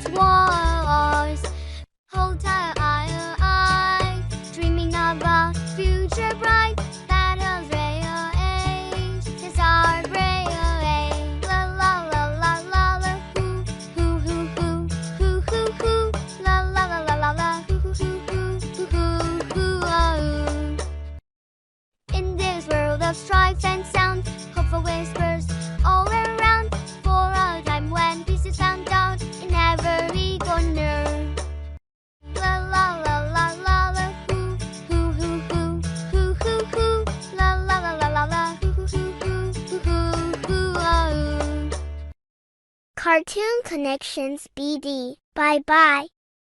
its wars. Hold tight, eye, dreaming of a future bright. Battles rage, his heart rage. La la la la la la, hoo hoo hoo hoo hoo hoo. La la la la la la, hoo hoo hoo hoo hoo hoo. In this world of strife and sound, hopeful whispers all around. For a time when peace is found out in every corner. La la la la la la, hoo hoo hoo hoo hoo hoo hoo. La la la la la la, hoo hoo hoo hoo hoo hoo. Cartoon Connections BD. Bye bye.